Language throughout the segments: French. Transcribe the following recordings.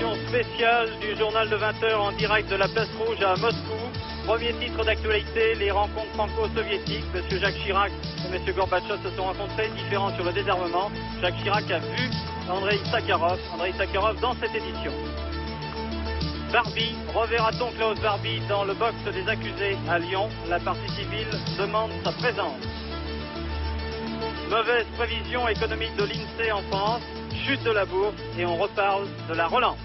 édition spéciale du journal de 20h en direct de la Place Rouge à Moscou. Premier titre d'actualité, les rencontres franco-soviétiques. M. Jacques Chirac et M. Gorbatchev se sont rencontrés, différents sur le désarmement. Jacques Chirac a vu Andreï Sakharov dans cette édition. Barbie, reverra-t-on Klaus Barbie dans le box des accusés à Lyon? La partie civile demande sa présence. Mauvaise prévision économique de l'INSEE en France, chute de la bourse et on reparle de la relance.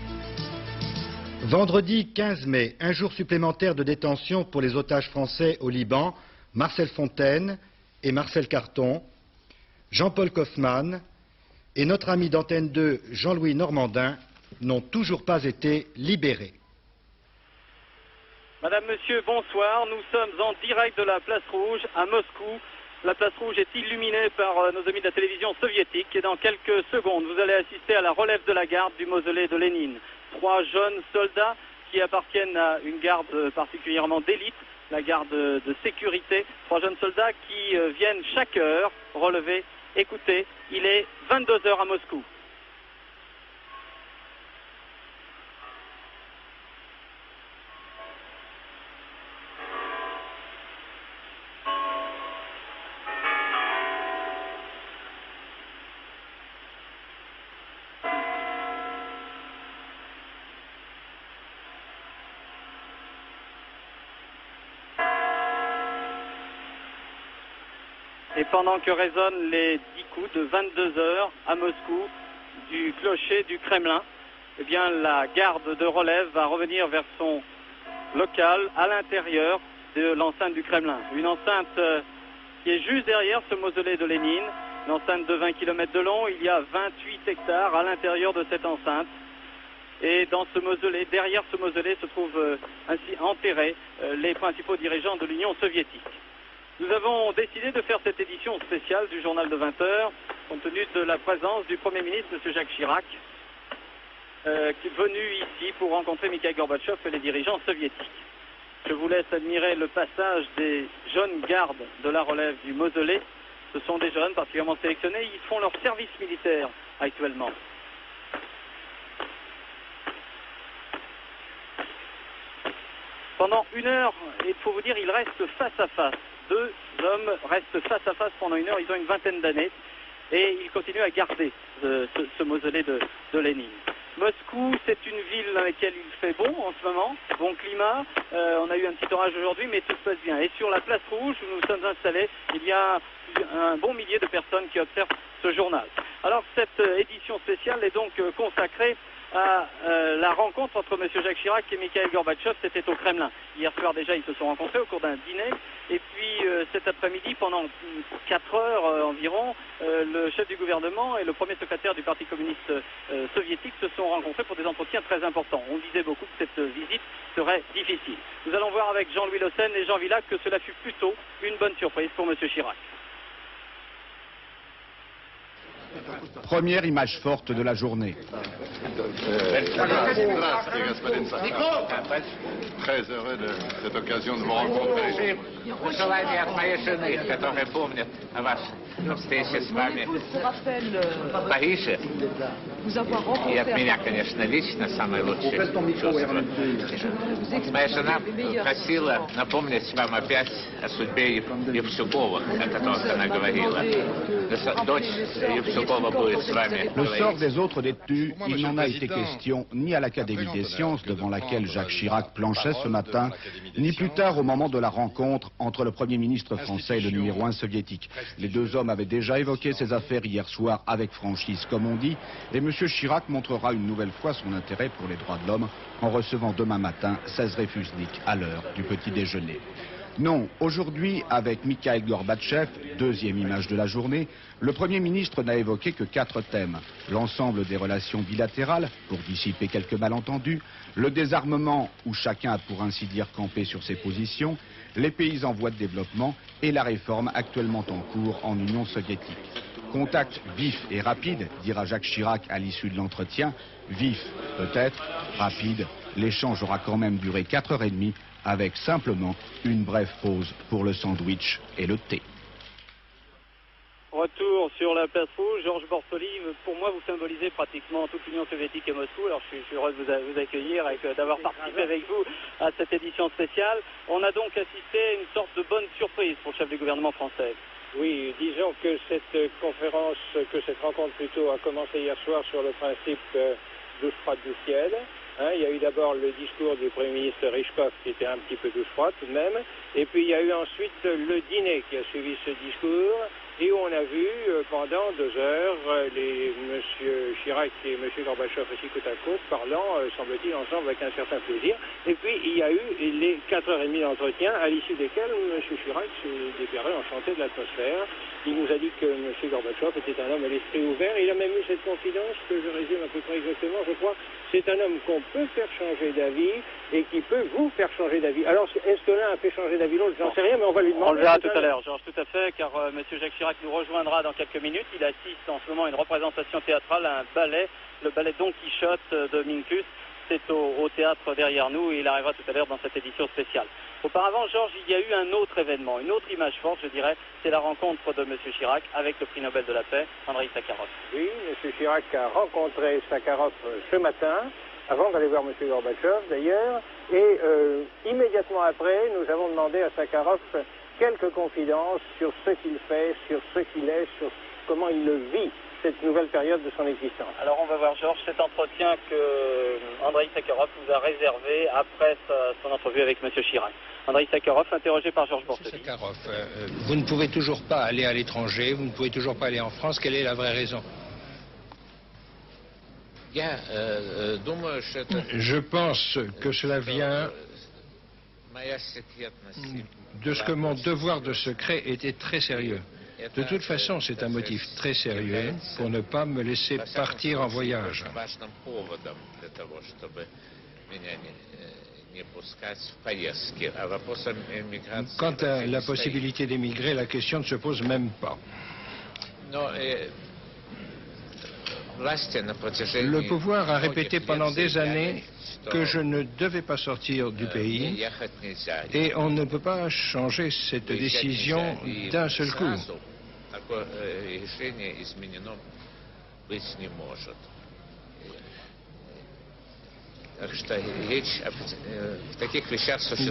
Vendredi 15 mai, un jour supplémentaire de détention pour les otages français au Liban, Marcel Fontaine et Marcel Carton, Jean-Paul Kaufmann et notre ami d'Antenne 2, Jean-Louis Normandin, n'ont toujours pas été libérés. Madame, Monsieur, bonsoir. Nous sommes en direct de la Place Rouge à Moscou. La Place Rouge est illuminée par nos amis de la télévision soviétique et dans quelques secondes, vous allez assister à la relève de la garde du mausolée de Lénine. 3 jeunes soldats qui appartiennent à une garde particulièrement d'élite, la garde de sécurité. 3 jeunes soldats qui viennent chaque heure relever. Écoutez, il est 22h à Moscou. Et pendant que résonnent les 10 coups de 22h à Moscou du clocher du Kremlin, eh bien la garde de relève va revenir vers son local à l'intérieur de l'enceinte du Kremlin. Une enceinte qui est juste derrière ce mausolée de Lénine, une enceinte de 20 km de long. Il y a 28 hectares à l'intérieur de cette enceinte. Et dans ce mausolée, derrière ce mausolée se trouvent ainsi enterrés les principaux dirigeants de l'Union soviétique. Nous avons décidé de faire cette édition spéciale du journal de 20h, compte tenu de la présence du Premier ministre, M. Jacques Chirac, qui est venu ici pour rencontrer Mikhaïl Gorbatchev et les dirigeants soviétiques. Je vous laisse admirer le passage des jeunes gardes de la relève du mausolée. Ce sont des jeunes particulièrement sélectionnés, ils font leur service militaire actuellement. Pendant 1 heure, il faut vous dire, ils restent face à face. 2 hommes restent face à face pendant 1 heure, ils ont une vingtaine d'années et ils continuent à garder ce mausolée de Lénine. Moscou, c'est une ville dans laquelle il fait bon en ce moment, bon climat, on a eu un petit orage aujourd'hui mais tout se passe bien. Et sur la Place Rouge où nous sommes installés, il y a un bon millier de personnes qui observent ce journal. Alors cette édition spéciale est donc consacrée à la rencontre entre M. Jacques Chirac et Mikhaïl Gorbatchev. C'était au Kremlin. Hier soir déjà, ils se sont rencontrés au cours d'un dîner. Et puis cet après-midi, pendant 4 heures environ, le chef du gouvernement et le premier secrétaire du Parti communiste soviétique se sont rencontrés pour des entretiens très importants. On disait beaucoup que cette visite serait difficile. Nous allons voir avec Jean-Louis Le Sen et Jean Villac que cela fut plutôt une bonne surprise pour M. Chirac. Première image forte de la journée. Très heureux de cette occasion de vous rencontrer. Vous avoir rencontré. И от меня, конечно, лично самое лучшее чувство. Моя жена просила напомнить вам опять о судьбе Евсюкова, о котором она говорила. Дочь Евсюкова будет с вами. Le sort des autres détenus, il n'en a été question ni à l'Académie des sciences, devant laquelle Jacques Chirac planchait ce matin, ni plus tard au moment de la rencontre entre le Premier ministre français et le numéro 1 soviétique. Les 2 hommes avaient déjà évoqué ces affaires hier soir avec franchise, comme on dit, et M. Chirac montrera une nouvelle fois son intérêt pour les droits de l'homme en recevant demain matin 16 réfusniks à l'heure du petit déjeuner. Non, aujourd'hui, avec Mikhaïl Gorbatchev, deuxième image de la journée, le Premier ministre n'a évoqué que 4 thèmes. L'ensemble des relations bilatérales, pour dissiper quelques malentendus, le désarmement, où chacun a pour ainsi dire campé sur ses positions, les pays en voie de développement et la réforme actuellement en cours en Union soviétique. Contact vif et rapide, dira Jacques Chirac à l'issue de l'entretien. Vif, peut-être, rapide, l'échange aura quand même duré 4h30 avec simplement une brève pause pour le sandwich et le thé. Retour sur la place rouge. Georges Bortoli, pour moi, vous symbolisez pratiquement toute l'Union soviétique et Moscou. Alors, je suis heureux de vous accueillir et d'avoir participé avec vous à cette édition spéciale. On a donc assisté à une sorte de bonne surprise pour le chef du gouvernement français. Oui, disons que cette conférence, que cette rencontre plutôt, a commencé hier soir sur le principe douche froide du ciel. Il y a eu d'abord le discours du Premier ministre Ryzhkov qui était un petit peu douche froide tout de même. Et puis il y a eu ensuite le dîner qui a suivi ce discours et où on a vu pendant 2 heures M. Chirac et M. Gorbatchev aussi côte à côte parlant, semble-t-il, ensemble avec un certain plaisir. Et puis il y a eu les 4h30 d'entretien à l'issue desquels M. Chirac s'est déclaré enchanté de l'atmosphère. Il nous a dit que M. Gorbatchev était un homme à l'esprit ouvert. Il a même eu cette confidence que je résume à peu près exactement, je crois. C'est un homme qu'on peut faire changer d'avis et qui peut vous faire changer d'avis. Alors, est-ce que l'un a fait changer d'avis l'autre? J'en sais rien, mais on va lui demander. On le verra tout à l'heure, Georges, tout à fait, car M. Jacques Chirac nous rejoindra dans quelques minutes. Il assiste en ce moment à une représentation théâtrale, à un ballet, le ballet Don Quichotte de Minkus. C'est au théâtre derrière nous et il arrivera tout à l'heure dans cette édition spéciale. Auparavant, Georges, il y a eu un autre événement, une autre image forte, je dirais, c'est la rencontre de M. Chirac avec le prix Nobel de la paix, Andreï Sakharov. Oui, M. Chirac a rencontré Sakharov ce matin, avant d'aller voir M. Gorbatchev d'ailleurs, et immédiatement après, nous avons demandé à Sakharov quelques confidences sur ce qu'il fait, sur ce qu'il est, sur comment il le vit, cette nouvelle période de son existence. Alors on va voir, Georges, cet entretien que Andreï Sakharov nous a réservé après son entrevue avec M. Chirac. Andreï Sakharov, interrogé par Georges Bortoli. Sakharov, vous ne pouvez toujours pas aller à l'étranger, vous ne pouvez toujours pas aller en France. Quelle est la vraie raison? Je pense que cela vient de ce que mon devoir de secret était très sérieux. De toute façon, c'est un motif très sérieux pour ne pas me laisser partir en voyage. Quant à la possibilité d'émigrer, la question ne se pose même pas. Le pouvoir a répété pendant des années que je ne devais pas sortir du pays et on ne peut pas changer cette décision d'un seul coup.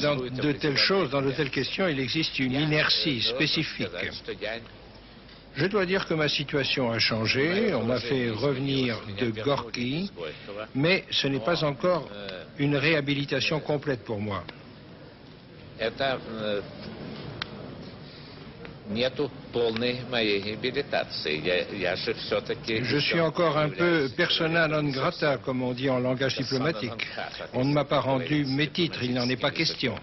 Dans de telles choses, dans de telles questions, il existe une inertie spécifique. Je dois dire que ma situation a changé, on m'a fait revenir de Gorky, mais ce n'est pas encore une réhabilitation complète pour moi. Je suis encore un peu persona non grata, comme on dit en langage diplomatique. On ne m'a pas rendu mes titres, il n'en est pas question.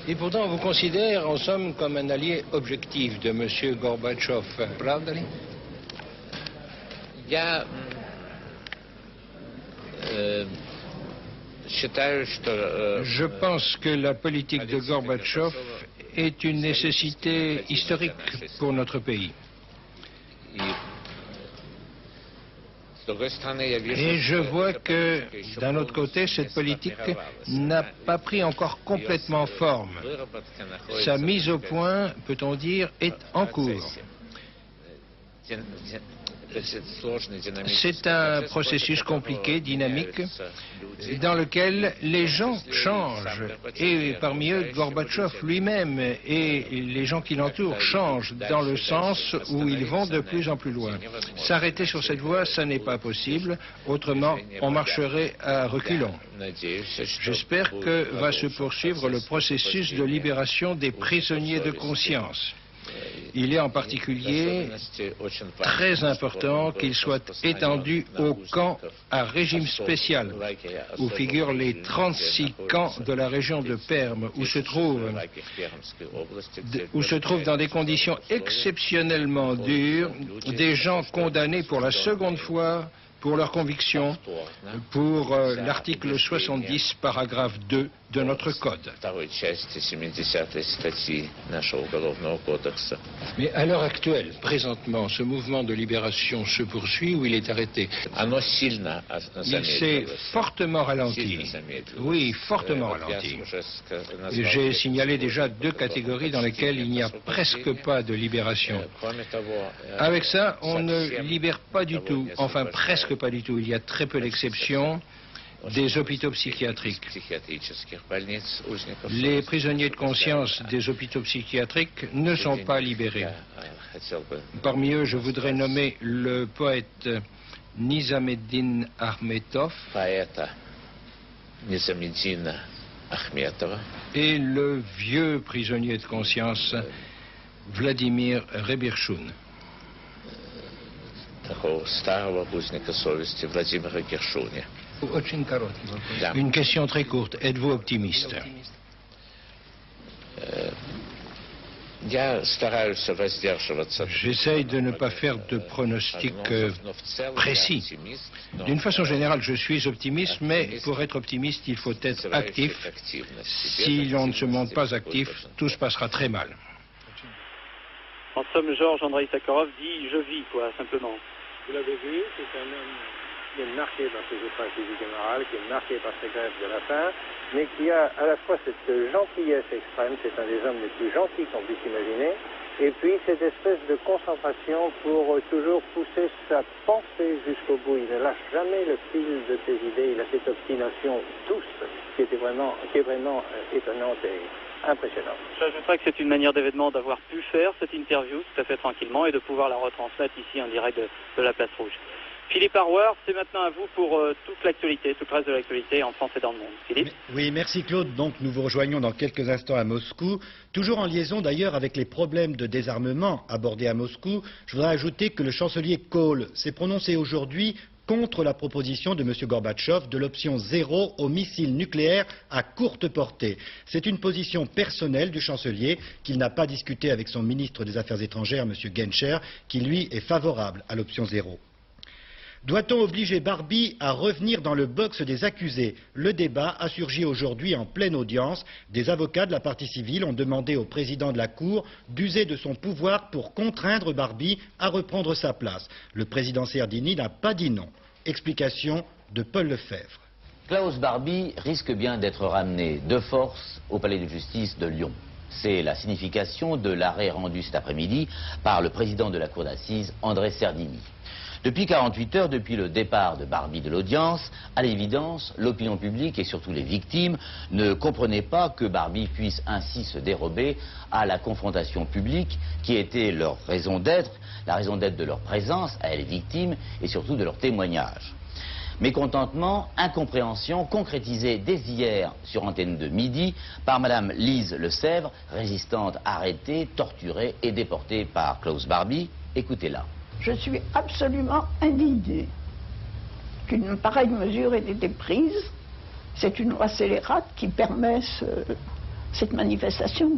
Et pourtant, on vous considère, en somme, comme un allié objectif de M. Gorbatchev. Правда ли? Je pense que la politique de Gorbatchev est une nécessité historique pour notre pays. Et je vois que, d'un autre côté, cette politique n'a pas pris encore complètement forme. Sa mise au point, peut-on dire, est en cours. C'est un processus compliqué, dynamique, dans lequel les gens changent. Et parmi eux, Gorbatchev lui-même et les gens qui l'entourent changent dans le sens où ils vont de plus en plus loin. S'arrêter sur cette voie, ça n'est pas possible. Autrement, on marcherait à reculons. J'espère que va se poursuivre le processus de libération des prisonniers de conscience. Il est en particulier très important qu'il soit étendu aux camps à régime spécial, où figurent les 36 camps de la région de Perm, où se trouvent dans des conditions exceptionnellement dures des gens condamnés pour la seconde fois pour leur conviction pour l'article 70, paragraphe 2 de notre code. Mais à l'heure actuelle, présentement, ce mouvement de libération se poursuit ou il est arrêté? Il s'est fortement ralenti. Oui, fortement ralenti. J'ai signalé déjà 2 catégories dans lesquelles il n'y a presque pas de libération. Avec ça, on ne libère pas du tout, enfin presque pas du tout. Il y a très peu d'exceptions. Des hôpitaux psychiatriques. Les prisonniers de conscience des hôpitaux psychiatriques ne sont pas libérés. Parmi eux, je voudrais nommer le poète Nizameddine Akhmetov et le vieux prisonnier de conscience Vladimir Rebirchoun. Une question très courte. Êtes-vous optimiste? J'essaye de ne pas faire de pronostics précis. D'une façon générale, je suis optimiste, mais pour être optimiste, il faut être actif. Si l'on ne se montre pas actif, tout se passera très mal. En somme, Georges Andreï Sakharov dit « je vis », quoi, simplement. Vous l'avez vu, c'est un homme qui est marqué par ses épreuves physiques et morales, qui est marqué par ses grèves de la faim, mais qui a à la fois cette gentillesse extrême, c'est un des hommes les plus gentils qu'on puisse imaginer, et puis cette espèce de concentration pour toujours pousser sa pensée jusqu'au bout. Il ne lâche jamais le fil de ses idées, il a cette obstination douce qui est vraiment étonnante et impressionnante. J'ajouterais que c'est une manière d'événement d'avoir pu faire cette interview tout à fait tranquillement et de pouvoir la retransmettre ici en direct de la Place Rouge. Philippe Harward, c'est maintenant à vous pour toute l'actualité, tout le reste de l'actualité en France et dans le monde. Philippe? Oui, merci Claude. Donc nous vous rejoignons dans quelques instants à Moscou. Toujours en liaison d'ailleurs avec les problèmes de désarmement abordés à Moscou, je voudrais ajouter que le chancelier Kohl s'est prononcé aujourd'hui contre la proposition de M. Gorbatchev de l'option 0 aux missiles nucléaires à courte portée. C'est une position personnelle du chancelier qu'il n'a pas discutée avec son ministre des Affaires étrangères, M. Genscher, qui lui est favorable à l'option 0. Doit-on obliger Barbie à revenir dans le box des accusés? Le débat a surgi aujourd'hui en pleine audience. Des avocats de la partie civile ont demandé au président de la Cour d'user de son pouvoir pour contraindre Barbie à reprendre sa place. Le président Serdini n'a pas dit non. Explication de Paul Lefebvre. Klaus Barbie risque bien d'être ramené de force au palais de justice de Lyon. C'est la signification de l'arrêt rendu cet après-midi par le président de la Cour d'assises, André Serdini. Depuis 48 heures, depuis le départ de Barbie de l'audience, à l'évidence, l'opinion publique et surtout les victimes ne comprenaient pas que Barbie puisse ainsi se dérober à la confrontation publique qui était leur raison d'être, la raison d'être de leur présence à les victimes et surtout de leur témoignage. Mécontentement, incompréhension concrétisée dès hier sur Antenne 2 midi par Madame Lise Le Sèvre, résistante arrêtée, torturée et déportée par Klaus Barbie. Écoutez-la. Je suis absolument indignée qu'une pareille mesure ait été prise. C'est une loi scélérate qui permet cette manifestation.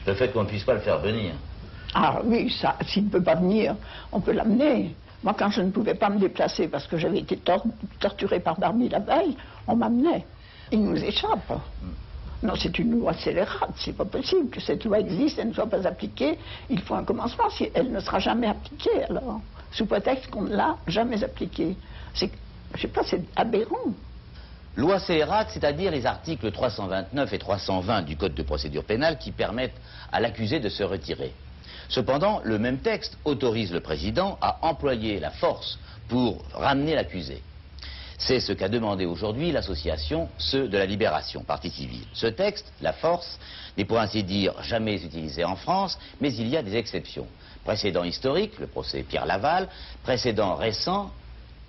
Le fait qu'on ne puisse pas le faire venir. Ah oui, ça, s'il ne peut pas venir, on peut l'amener. Moi, quand je ne pouvais pas me déplacer parce que j'avais été torturée par Barbie la veille, on m'amenait. Il nous échappe. Non, c'est une loi scélérate, c'est pas possible que cette loi existe et ne soit pas appliquée. Il faut un commencement, si elle ne sera jamais appliquée, alors, sous prétexte qu'on ne l'a jamais appliquée. C'est, je sais pas, c'est aberrant. Loi scélérate, c'est-à-dire les articles 329 et 320 du Code de procédure pénale qui permettent à l'accusé de se retirer. Cependant, le même texte autorise le président à employer la force pour ramener l'accusé. C'est ce qu'a demandé aujourd'hui l'association Ceux de la Libération, partie civile. Ce texte, la force, n'est pour ainsi dire jamais utilisé en France, mais il y a des exceptions. Précédent historique, le procès Pierre Laval, précédent récent,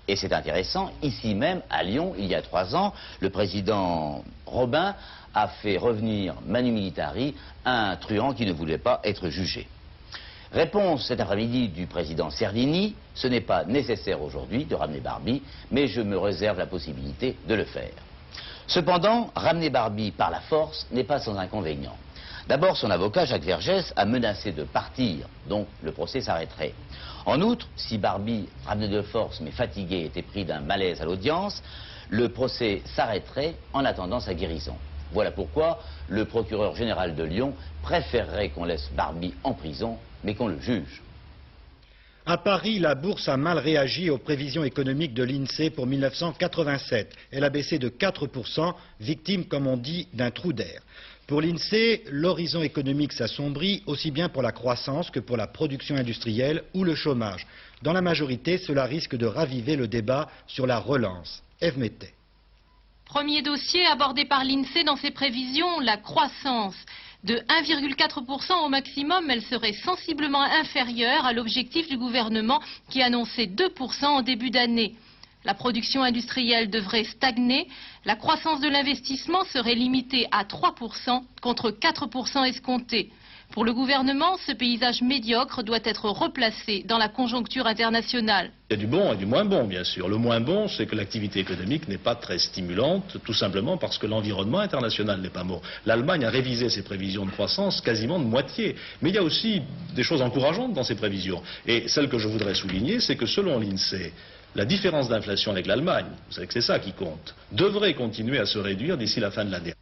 et c'est intéressant, ici même, à Lyon, il y a 3 ans, le président Robin a fait revenir Manu Militari, un truand qui ne voulait pas être jugé. Réponse cet après-midi du président Serdini, ce n'est pas nécessaire aujourd'hui de ramener Barbie, mais je me réserve la possibilité de le faire. Cependant, ramener Barbie par la force n'est pas sans inconvénient. D'abord, son avocat, Jacques Vergès, a menacé de partir, donc le procès s'arrêterait. En outre, si Barbie, ramené de force mais fatigué, était pris d'un malaise à l'audience, le procès s'arrêterait en attendant sa guérison. Voilà pourquoi le procureur général de Lyon préférerait qu'on laisse Barbie en prison, mais qu'on le juge. À Paris, la bourse a mal réagi aux prévisions économiques de l'INSEE pour 1987. Elle a baissé de 4%, victime, comme on dit, d'un trou d'air. Pour l'INSEE, l'horizon économique s'assombrit aussi bien pour la croissance que pour la production industrielle ou le chômage. Dans la majorité, cela risque de raviver le débat sur la relance. Ève Mettet. Premier dossier abordé par l'INSEE dans ses prévisions, la croissance. De 1,4% au maximum, elle serait sensiblement inférieure à l'objectif du gouvernement qui annonçait 2% en début d'année. La production industrielle devrait stagner, la croissance de l'investissement serait limitée à 3% contre 4% escomptés. Pour le gouvernement, ce paysage médiocre doit être replacé dans la conjoncture internationale. Il y a du bon et du moins bon, bien sûr. Le moins bon, c'est que l'activité économique n'est pas très stimulante, tout simplement parce que l'environnement international n'est pas bon. L'Allemagne a révisé ses prévisions de croissance quasiment de moitié. Mais il y a aussi des choses encourageantes dans ces prévisions. Et celle que je voudrais souligner, c'est que selon l'INSEE, la différence d'inflation avec l'Allemagne, vous savez que c'est ça qui compte, devrait continuer à se réduire d'ici la fin de l'année.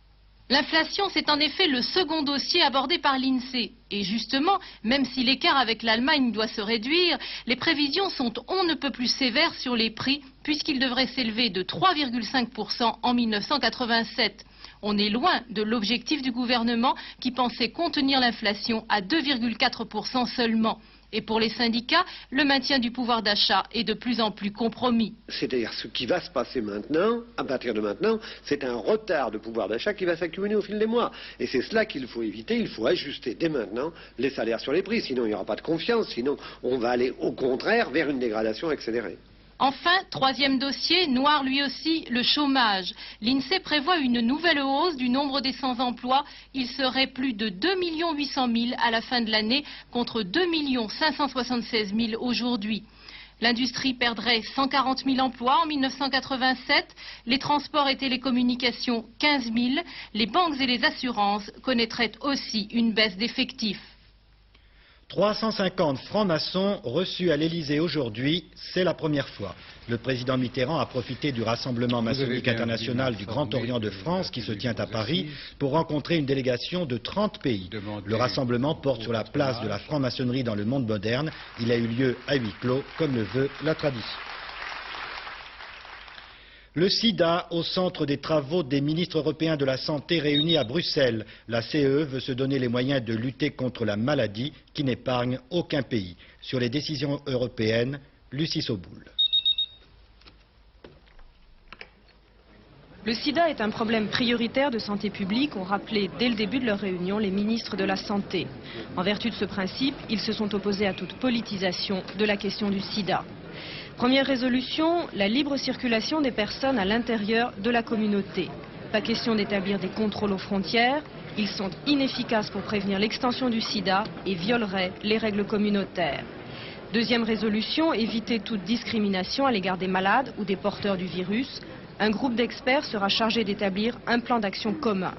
L'inflation, c'est en effet le second dossier abordé par l'INSEE. Et justement, même si l'écart avec l'Allemagne doit se réduire, les prévisions sont on ne peut plus sévères sur les prix, puisqu'ils devraient s'élever de 3,5% en 1987. On est loin de l'objectif du gouvernement qui pensait contenir l'inflation à 2,4% seulement. Et pour les syndicats, le maintien du pouvoir d'achat est de plus en plus compromis. C'est-à-dire ce qui va se passer maintenant, à partir de maintenant, c'est un retard de pouvoir d'achat qui va s'accumuler au fil des mois. Et c'est cela qu'il faut éviter. Il faut ajuster dès maintenant les salaires sur les prix. Sinon, il n'y aura pas de confiance. Sinon, on va aller au contraire vers une dégradation accélérée. Enfin, troisième dossier, noir lui aussi, le chômage. L'INSEE prévoit une nouvelle hausse du nombre des sans-emploi. Il serait plus de 2 800 000 à la fin de l'année contre 2 576 000 aujourd'hui. L'industrie perdrait 140 000 emplois en 1987, les transports et télécommunications 15 000, les banques et les assurances connaîtraient aussi une baisse d'effectifs. 350 francs-maçons reçus à l'Élysée aujourd'hui, c'est la première fois. Le président Mitterrand a profité du rassemblement maçonnique international du Grand Orient de France qui se tient à Paris pour rencontrer une délégation de 30 pays. Le rassemblement porte sur la place de la franc-maçonnerie dans le monde moderne. Il a eu lieu à huis clos, comme le veut la tradition. Le sida au centre des travaux des ministres européens de la Santé réunis à Bruxelles. La CEE veut se donner les moyens de lutter contre la maladie qui n'épargne aucun pays. Sur les décisions européennes, Lucie Soboul. Le sida est un problème prioritaire de santé publique, ont rappelé dès le début de leur réunion les ministres de la Santé. En vertu de ce principe, ils se sont opposés à toute politisation de la question du sida. Première résolution, la libre circulation des personnes à l'intérieur de la communauté. Pas question d'établir des contrôles aux frontières, ils sont inefficaces pour prévenir l'extension du sida et violeraient les règles communautaires. Deuxième résolution, éviter toute discrimination à l'égard des malades ou des porteurs du virus. Un groupe d'experts sera chargé d'établir un plan d'action commun.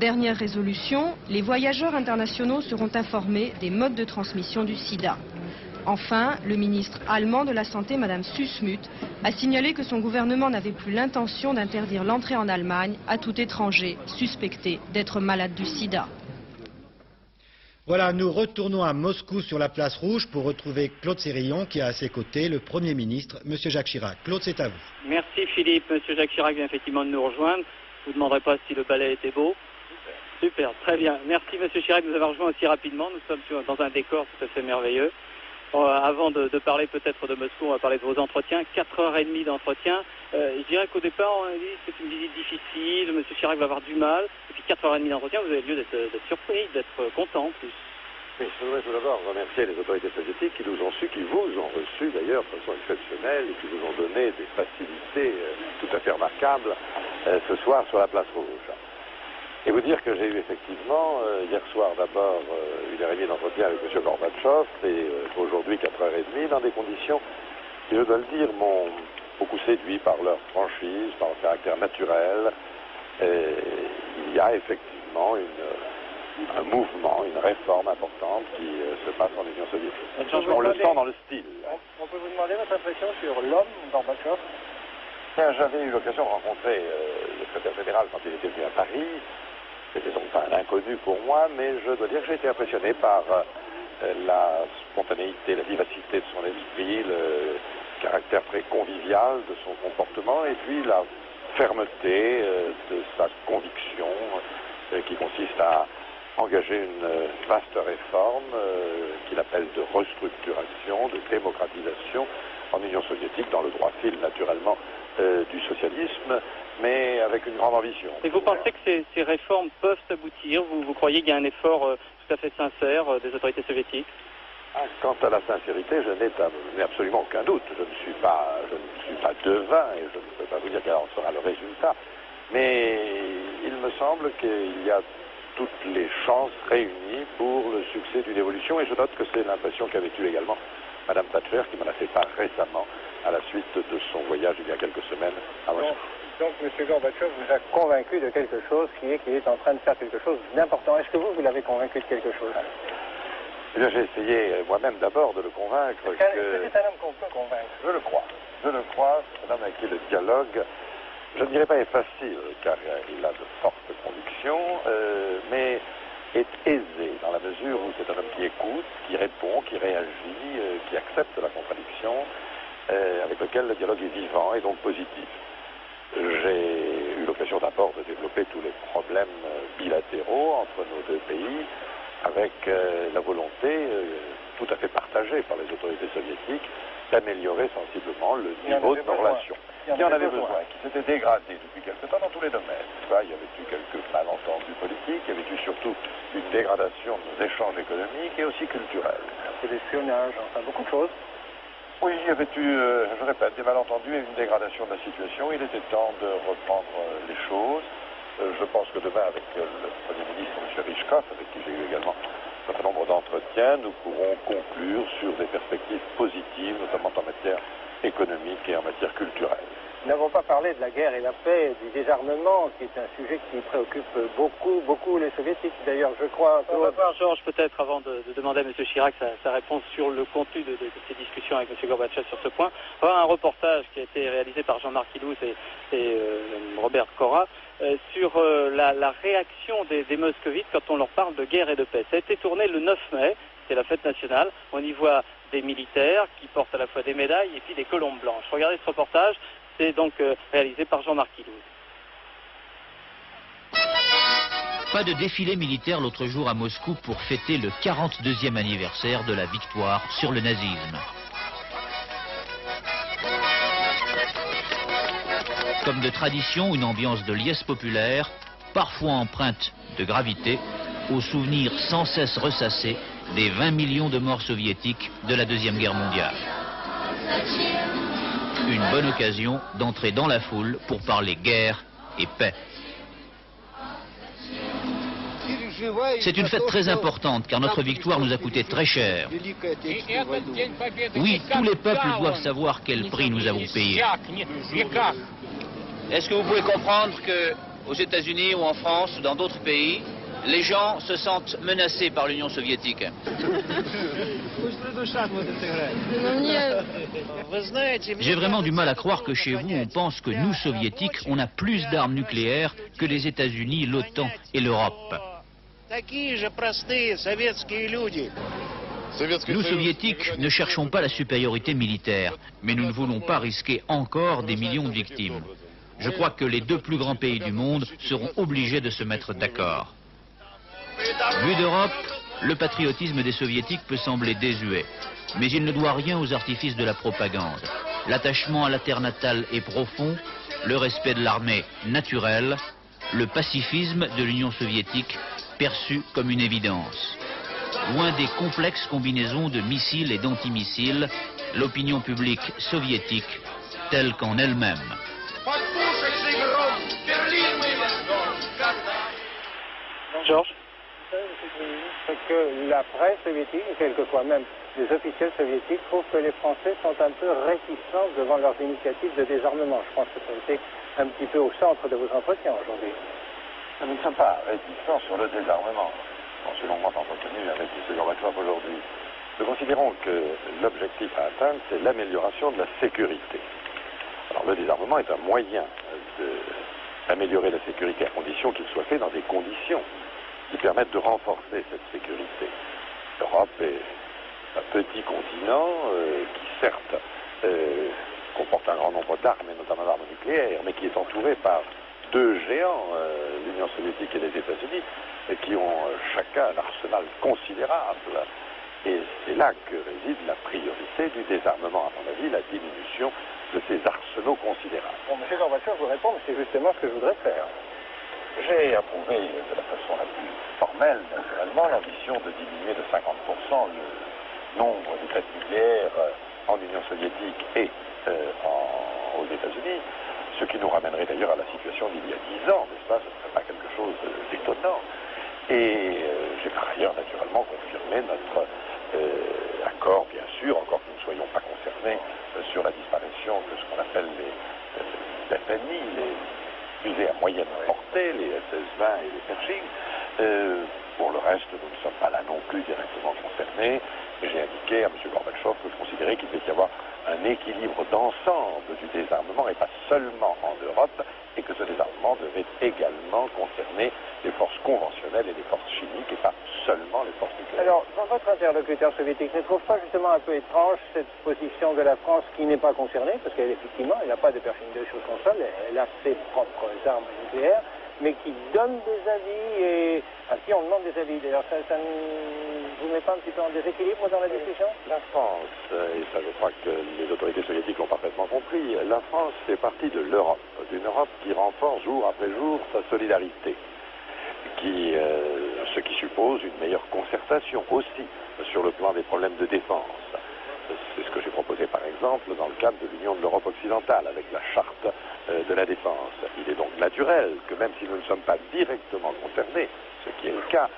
Dernière résolution, les voyageurs internationaux seront informés des modes de transmission du sida. Enfin, le ministre allemand de la Santé, Mme Süssmuth, a signalé que son gouvernement n'avait plus l'intention d'interdire l'entrée en Allemagne à tout étranger suspecté d'être malade du sida. Voilà, nous retournons à Moscou sur la place Rouge pour retrouver Claude Sérillon qui a à ses côtés le Premier ministre, M. Jacques Chirac. Claude, c'est à vous. Merci Philippe. M. Jacques Chirac vient effectivement de nous rejoindre. Je ne vous demanderai pas si le ballet était beau. Super, très bien. Merci M. Chirac de nous avoir rejoint aussi rapidement. Nous sommes dans un décor tout à fait merveilleux. Avant de parler peut-être de Moscou, on va parler de vos entretiens. 4h30 d'entretien. Je dirais qu'au départ, on a dit que c'est une visite difficile, M. Chirac va avoir du mal. Et puis 4h30 d'entretien, vous avez lieu d'être surpris, d'être content en plus. Oui, je voudrais tout d'abord remercier les autorités soviétiques qui nous ont vous ont reçus d'ailleurs de façon exceptionnelle et qui nous ont donné des facilités tout à fait remarquables ce soir sur la place Rouge. Et vous dire que j'ai eu effectivement, hier soir d'abord, 1h30 d'entretien avec M. Gorbatchev et aujourd'hui 4h30 dans des conditions qui, je dois le dire, m'ont beaucoup séduit par leur franchise, par leur caractère naturel. Et il y a effectivement un mouvement, une réforme importante qui se passe en Union soviétique. On le sent dans le style. On peut vous demander votre impression sur l'homme Gorbatchev? J'avais eu l'occasion de rencontrer le secrétaire général quand il était venu à Paris. C'était donc pas un inconnu pour moi, mais je dois dire que j'ai été impressionné par la spontanéité, la vivacité de son esprit, le caractère très convivial de son comportement et puis la fermeté de sa conviction qui consiste à engager une vaste réforme qu'il appelle de restructuration, de démocratisation en Union soviétique, dans le droit fil naturellement du socialisme, mais avec une grande ambition. Et vous pensez que ces réformes peuvent aboutir? Vous croyez qu'il y a un effort tout à fait sincère des autorités soviétiques? Quant à la sincérité, je n'ai absolument aucun doute. Je ne suis pas devin et je ne peux pas vous dire quel en sera le résultat. Mais il me semble qu'il y a toutes les chances réunies pour le succès d'une évolution et je note que c'est l'impression qu'avait eue également Madame Thatcher qui m'en a fait part récemment à la suite de son voyage il y a quelques semaines à Moscou. Donc M. Gorbatchev vous a convaincu de quelque chose qui est qu'il est en train de faire quelque chose d'important. Est-ce que vous l'avez convaincu de quelque chose? Eh bien, j'ai essayé moi-même d'abord de le convaincre que... C'est un homme qu'on peut convaincre. Je le crois. C'est un homme avec qui le dialogue, je ne dirais pas est facile, car il a de fortes convictions, mais est aisé dans la mesure où c'est un homme qui écoute, qui répond, qui réagit, qui accepte la contradiction, avec lequel le dialogue est vivant et donc positif. J'ai eu l'occasion d'abord de développer tous les problèmes bilatéraux entre nos deux pays, avec la volonté tout à fait partagée par les autorités soviétiques d'améliorer sensiblement le niveau de nos relations. Qui en avait besoin, qui s'était dégradé depuis quelque temps dans tous les domaines. Il y avait eu quelques malentendus politiques, il y avait eu surtout une dégradation de nos échanges économiques et aussi culturels. C'est l'espionnage, enfin beaucoup de choses. Oui, il y avait eu, je répète, des malentendus et une dégradation de la situation. Il était temps de reprendre les choses. Je pense que demain, avec le Premier ministre, M. Rychkov, avec qui j'ai eu également un certain nombre d'entretiens, nous pourrons conclure sur des perspectives positives, notamment en matière économique et en matière culturelle. Nous n'avons pas parlé de la guerre et la paix, du désarmement, qui est un sujet qui préoccupe beaucoup les soviétiques. D'ailleurs, je crois... On va voir, Georges, peut-être, avant de demander à M. Chirac sa réponse sur le contenu de ces discussions avec M. Gorbatchev sur ce point, on va voir un reportage qui a été réalisé par Jean-Marc Ilouz et Robert Cora sur la réaction des moscovites quand on leur parle de guerre et de paix. Ça a été tourné le 9 mai, c'est la fête nationale. On y voit des militaires qui portent à la fois des médailles et puis des colombes blanches. Regardez ce reportage, c'est donc réalisé par Jean-Marc Ilouz. Pas de défilé militaire l'autre jour à Moscou pour fêter le 42e anniversaire de la victoire sur le nazisme. Comme de tradition, une ambiance de liesse populaire, parfois empreinte de gravité, au souvenir sans cesse ressassé des 20 millions de morts soviétiques de la Deuxième Guerre mondiale. Une bonne occasion d'entrer dans la foule pour parler guerre et paix. C'est une fête très importante car notre victoire nous a coûté très cher. Oui, tous les peuples doivent savoir quel prix nous avons payé. Est-ce que vous pouvez comprendre qu'aux États-Unis ou en France ou dans d'autres pays, les gens se sentent menacés par l'Union soviétique? J'ai vraiment du mal à croire que chez vous, on pense que nous, soviétiques, on a plus d'armes nucléaires que les États-Unis, l'OTAN et l'Europe. Nous, soviétiques, ne cherchons pas la supériorité militaire, mais nous ne voulons pas risquer encore des millions de victimes. Je crois que les deux plus grands pays du monde seront obligés de se mettre d'accord. Vu d'Europe, le patriotisme des soviétiques peut sembler désuet, mais il ne doit rien aux artifices de la propagande. L'attachement à la terre natale est profond, le respect de l'armée naturel, le pacifisme de l'Union soviétique perçu comme une évidence. Loin des complexes combinaisons de missiles et d'antimissiles, l'opinion publique soviétique telle qu'en elle-même. Georges? Que la presse soviétique, et quelquefois même les officiels soviétiques, trouvent que les Français sont un peu réticents devant leurs initiatives de désarmement. Je pense que ça a été un petit peu au centre de vos entretiens aujourd'hui. Nous ne sommes pas réticents sur le désarmement. m'en suis longuement entretenu avec M. Gorbatchev aujourd'hui. Nous considérons que l'objectif à atteindre, c'est l'amélioration de la sécurité. Alors le désarmement est un moyen d'améliorer la sécurité à condition qu'il soit fait dans des conditions qui permettent de renforcer cette sécurité. L'Europe est un petit continent qui certes comporte un grand nombre d'armes, et notamment d'armes nucléaires, mais qui est entouré par deux géants, l'Union soviétique et les États-Unis, qui ont chacun un arsenal considérable. Et c'est là que réside la priorité du désarmement, à mon avis, la diminution de ces arsenaux considérables. Bon, M. Gorbatchev, je vous réponds, c'est justement ce que je voudrais faire. J'ai approuvé de la façon la plus formelle, naturellement, l'ambition de diminuer de 50% le nombre de tests nucléaires en Union soviétique et aux États-Unis, ce qui nous ramènerait d'ailleurs à la situation d'il y a 10 ans, n'est-ce pas? Ce ne serait pas quelque chose d'étonnant. Et j'ai par ailleurs naturellement confirmé notre accord, bien sûr, encore que nous ne soyons pas concernés sur la disparition de ce qu'on appelle les FNI, les fusées à moyenne portée, les SS-20 et les Pershing. Pour le reste, nous ne sommes pas là non plus directement concernés. Et j'ai indiqué à M. Gorbatchev que je considérais qu'il devait y avoir un équilibre d'ensemble du désarmement et pas seulement en Europe, et que ce désarmement devait également concerner les forces conventionnelles et les forces chimiques et pas seulement les forces nucléaires. Alors, dans votre interlocuteur soviétique, ne trouve pas justement un peu étrange cette position de la France qui n'est pas concernée, parce qu'effectivement, elle n'a pas de Pershing 2 sur son sol, elle a ses propres armes nucléaires, mais qui donne des avis et à qui on demande des avis. D'ailleurs, ça ne vous met pas un petit peu en déséquilibre dans la discussion? La France, et ça je crois que les autorités soviétiques l'ont parfaitement compris, la France fait partie de l'Europe, d'une Europe qui renforce jour après jour sa solidarité, ce qui suppose une meilleure concertation aussi sur le plan des problèmes de défense. C'est ce que j'ai proposé par exemple dans le cadre de l'Union de l'Europe occidentale avec la charte de la défense. Il est donc naturel que même si nous ne sommes pas directement concernés, ce qui est le cas,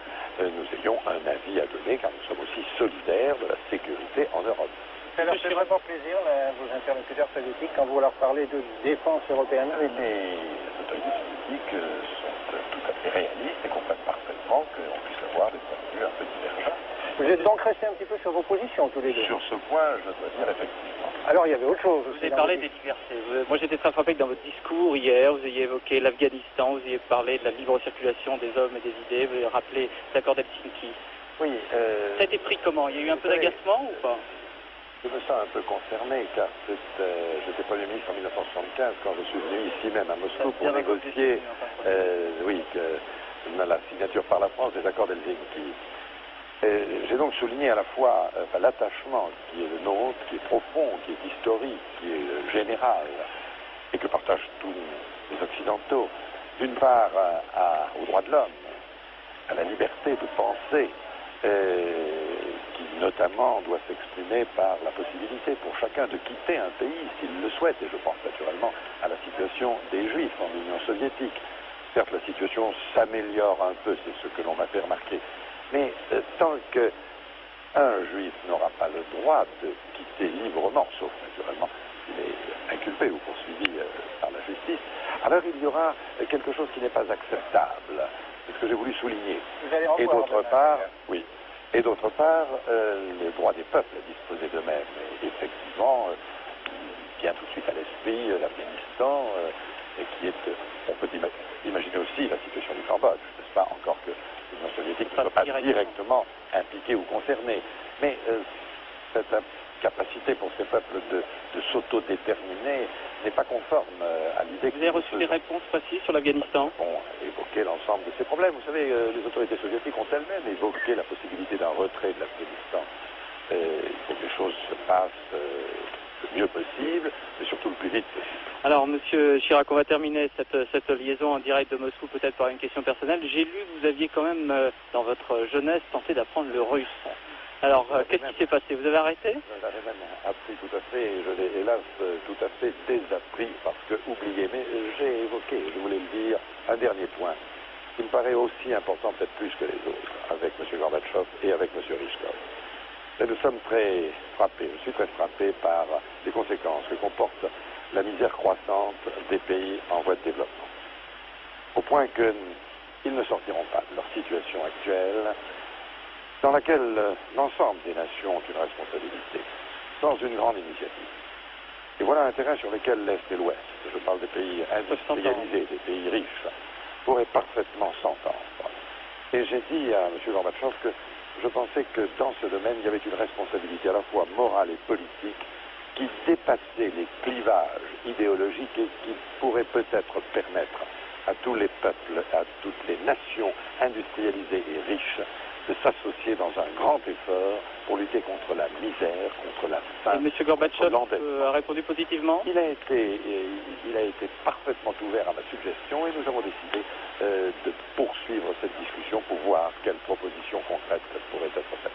nous ayons un avis à donner car nous sommes aussi solidaires de la sécurité en Europe. Alors c'est vraiment plaisir, vos interlocuteurs soviétiques, quand vous leur parlez de défense européenne? Les autorités soviétiques sont tout à fait réalistes et comprennent parfaitement qu'on puisse avoir des points de vue un peu divergents. Vous êtes donc restés un petit peu sur vos positions tous les deux? Sur ce point, je dois dire effectivement. Alors il y avait autre chose. Vous avez parlé des diversités. Moi j'étais très frappé que dans votre discours hier, vous ayez évoqué l'Afghanistan, vous ayez parlé de la libre circulation des hommes et des idées, vous avez rappelé l'accord d'Helsinki. Oui. Ça a été pris comment? Il y a eu un peu d'agacement ou pas? Je me sens un peu concerné car j'étais Premier ministre en 1975 quand je suis venu ici même à Moscou pour négocier la signature par la France des accords d'Helsinki. J'ai donc souligné à la fois l'attachement qui est le nôtre, qui est profond, qui est historique, qui est général, et que partagent tous les Occidentaux, d'une part aux droits de l'homme, à la liberté de penser, qui notamment doit s'exprimer par la possibilité pour chacun de quitter un pays s'il le souhaite, et je pense naturellement à la situation des Juifs en Union soviétique. Certes, la situation s'améliore un peu, c'est ce que l'on m'a fait remarquer, mais tant qu'un Juif n'aura pas le droit de quitter librement, sauf naturellement s'il est inculpé ou poursuivi par la justice, alors il y aura quelque chose qui n'est pas acceptable. C'est ce que j'ai voulu souligner. Et d'autre part, oui. Et d'autre part, le droit des peuples à disposer d'eux-mêmes. Et effectivement, il vient tout de suite à l'esprit l'Afghanistan, et qui est, on peut imaginer aussi la situation du Cambodge, n'est-ce pas? Encore que l'Union soviétique ne soit pas directement impliquée ou concernée. Mais cette capacité pour ces peuples de s'autodéterminer n'est pas conforme à l'idée que... Vous avez reçu des réponses précises sur l'Afghanistan? On évoqué l'ensemble de ces problèmes. Vous savez, les autorités soviétiques ont elles-mêmes évoqué la possibilité d'un retrait de l'Afghanistan. Il faut que les choses se passent le mieux possible, mais surtout le plus vite possible. Alors, Monsieur Chirac, on va terminer cette liaison en direct de Moscou, peut-être par une question personnelle. J'ai lu que vous aviez quand même, dans votre jeunesse, tenté d'apprendre le russe. Alors, qu'est-ce qui s'est passé? Vous avez arrêté? Je l'avais même appris tout à fait, et je l'ai hélas tout à fait désappris, parce que, oubliez, mais j'ai évoqué, je voulais le dire, un dernier point, qui me paraît aussi important, peut-être plus que les autres, avec M. Gorbatchev et avec M. Ryzhkov. Mais nous sommes très frappés, je suis très frappé par les conséquences que comporte la misère croissante des pays en voie de développement. Au point que ils ne sortiront pas de leur situation actuelle, dans laquelle l'ensemble des nations ont une responsabilité, dans une grande initiative. Et voilà un terrain sur lequel l'Est et l'Ouest, je parle des pays industrialisés, des pays riches, pourraient parfaitement s'entendre. Et j'ai dit à M. Gorbatchev que je pensais que dans ce domaine, il y avait une responsabilité à la fois morale et politique qui dépassait les clivages idéologiques et qui pourrait peut-être permettre à tous les peuples, à toutes les nations industrialisées et riches de s'associer dans un grand effort pour lutter contre la misère, contre la faim. Et M. Gorbatchev a répondu positivement? Il a été parfaitement ouvert à ma suggestion et nous avons décidé de poursuivre cette discussion pour voir quelles propositions concrètes pourraient être faites.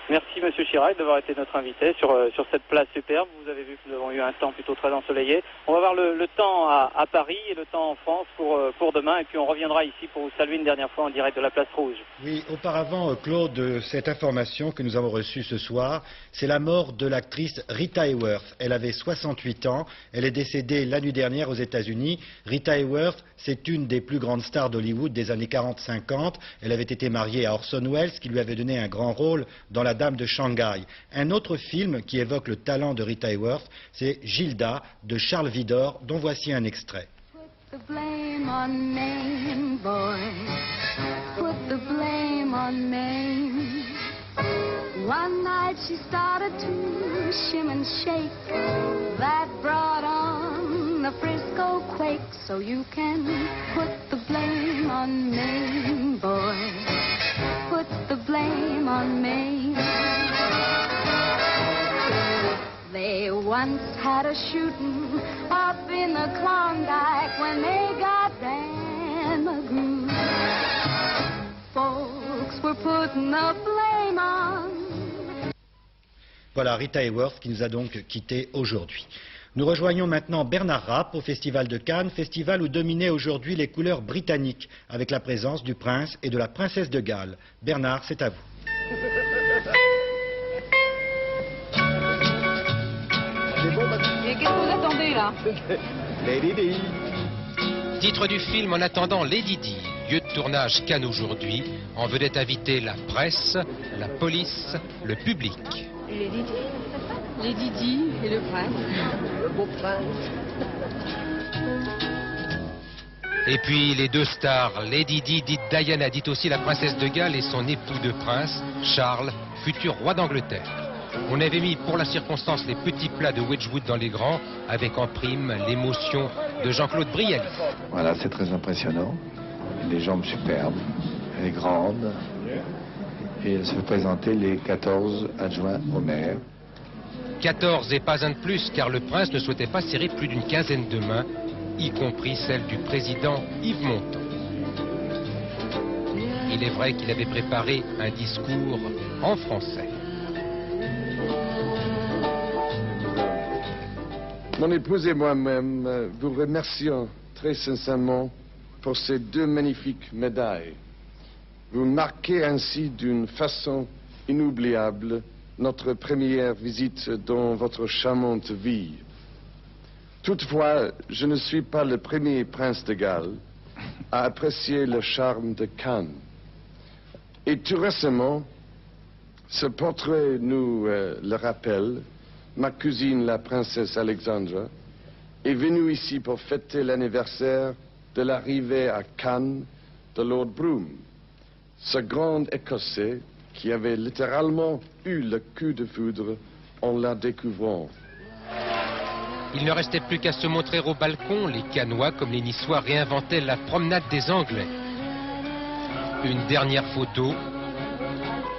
Merci M. Chirac d'avoir été notre invité sur cette place superbe. Vous avez vu que nous avons eu un temps plutôt très ensoleillé. On va voir le temps à Paris et le temps en France pour demain. Et puis on reviendra ici pour vous saluer une dernière fois en direct de la Place Rouge. Oui, auparavant, Claude, cette information que nous avons reçue ce soir, c'est la mort de l'actrice Rita Hayworth. Elle avait 68 ans. Elle est décédée la nuit dernière aux États-Unis. Rita Hayworth, c'est une des plus grandes stars d'Hollywood des années 40-50. Elle avait été mariée à Orson Welles, qui lui avait donné un grand rôle dans La Dame de Shanghai. Un autre film qui évoque le talent de Rita Hayworth, c'est Gilda de Charles Widor, dont voici un extrait. Put the blame on Maine, boy. Put the blame on Maine. One night she started to shim and shake. That brought on the Frisco quake. So you can put the blame on Maine, boy. Put the blame on Maine. They once had a shooting up in the Klondike when they got Dan McGrew. Folks were putting the blame on. Voilà Rita Hayworth qui nous a donc quittés aujourd'hui. Nous rejoignons maintenant Bernard Rapp au Festival de Cannes, festival où dominaient aujourd'hui les couleurs britanniques, avec la présence du prince et de la princesse de Galles. Bernard, c'est à vous. Et qu'est-ce que vous attendez là? Lady Di. Titre du film En attendant Lady Di. Lieu de tournage Cannes aujourd'hui. En vedette invitée la presse, la police, le public. Et Lady Di? Lady Di et le prince. Le beau prince. Et puis les deux stars, Lady Di, dite Diana, dite aussi la princesse de Galles, et son époux de prince, Charles, futur roi d'Angleterre. On avait mis pour la circonstance les petits plats de Wedgwood dans les grands, avec en prime l'émotion de Jean-Claude Brialy. Voilà, c'est très impressionnant. Les jambes superbes, elle est grande. Et elle se fait présenter les 14 adjoints au maire. 14 et pas un de plus, car le prince ne souhaitait pas serrer plus d'une quinzaine de mains, y compris celle du président Yves Montand. Il est vrai qu'il avait préparé un discours en français. Mon épouse et moi-même vous remercions très sincèrement pour ces deux magnifiques médailles. Vous marquez ainsi d'une façon inoubliable notre première visite dans votre charmante vie. Toutefois, je ne suis pas le premier prince de Galles à apprécier le charme de Cannes. Et tout récemment, ce portrait nous le rappelle. Ma cousine, la princesse Alexandra, est venue ici pour fêter l'anniversaire de l'arrivée à Cannes de Lord Brougham, ce grand Écossais qui avait littéralement eu le coup de foudre en la découvrant. Il ne restait plus qu'à se montrer au balcon. Les Cannois, comme les Niçois, réinventaient la promenade des Anglais. Une dernière photo,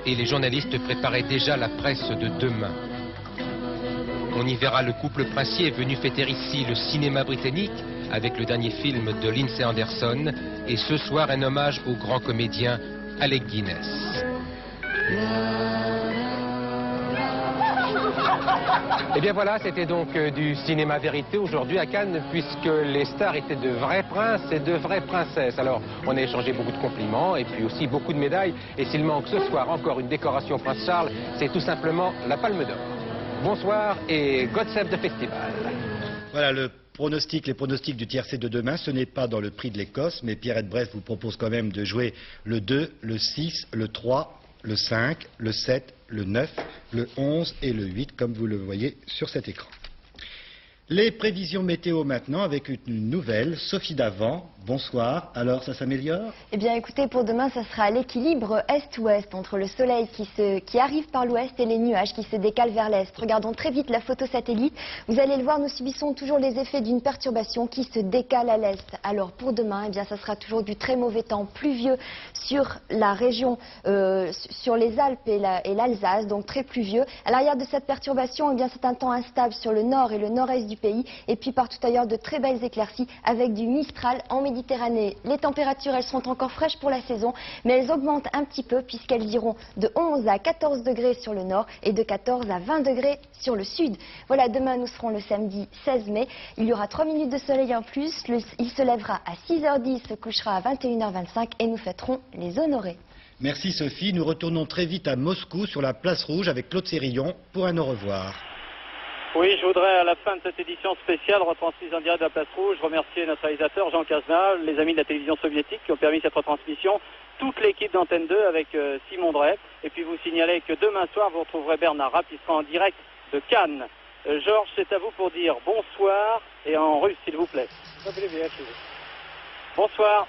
et les journalistes préparaient déjà la presse de demain. On y verra le couple princier venu fêter ici le cinéma britannique avec le dernier film de Lindsay Anderson, et ce soir un hommage au grand comédien Alec Guinness. Et bien voilà, c'était donc du cinéma vérité aujourd'hui à Cannes, puisque les stars étaient de vrais princes et de vraies princesses. Alors, on a échangé beaucoup de compliments et puis aussi beaucoup de médailles. Et s'il manque ce soir encore une décoration Prince Charles, c'est tout simplement la Palme d'Or. Bonsoir et God save the festival. Voilà les pronostics du tiercé de demain, ce n'est pas dans le prix de l'Écosse, mais Pierrette Bref vous propose quand même de jouer le 2, le 6, le 3, le 5, le 7, le 9, le 11 et le 8, comme vous le voyez sur cet écran. Les prévisions météo maintenant avec une nouvelle, Sophie Davant. Bonsoir. Alors, ça s'améliore? Eh bien, écoutez, pour demain, ça sera l'équilibre est-ouest entre le soleil qui arrive par l'ouest et les nuages qui se décalent vers l'est. Regardons très vite la photo satellite. Vous allez le voir, nous subissons toujours les effets d'une perturbation qui se décale à l'est. Alors, pour demain, eh bien, ça sera toujours du très mauvais temps, pluvieux sur la région, sur les Alpes et l'Alsace, donc très pluvieux. À l'arrière de cette perturbation, eh bien, c'est un temps instable sur le nord et le nord-est du pays, et puis partout ailleurs de très belles éclaircies avec du Mistral en Méditerranée. Les températures, elles sont encore fraîches pour la saison, mais elles augmentent un petit peu puisqu'elles iront de 11 à 14 degrés sur le nord et de 14 à 20 degrés sur le sud. Voilà, demain nous serons le samedi 16 mai. Il y aura 3 minutes de soleil en plus. Il se lèvera à 6h10, se couchera à 21h25 et nous fêterons les honorés. Merci Sophie. Nous retournons très vite à Moscou sur la place rouge avec Claude Sérillon pour un au revoir. Oui, je voudrais à la fin de cette édition spéciale retransmise en direct de la place rouge remercier notre réalisateur Jean Casna, les amis de la télévision soviétique qui ont permis cette retransmission, toute l'équipe d'Antenne 2 avec Simon Drey, et puis vous signaler que demain soir vous retrouverez Bernard Rapp, il sera en direct de Cannes. Georges, c'est à vous pour dire bonsoir et en russe s'il vous plaît. Bonsoir.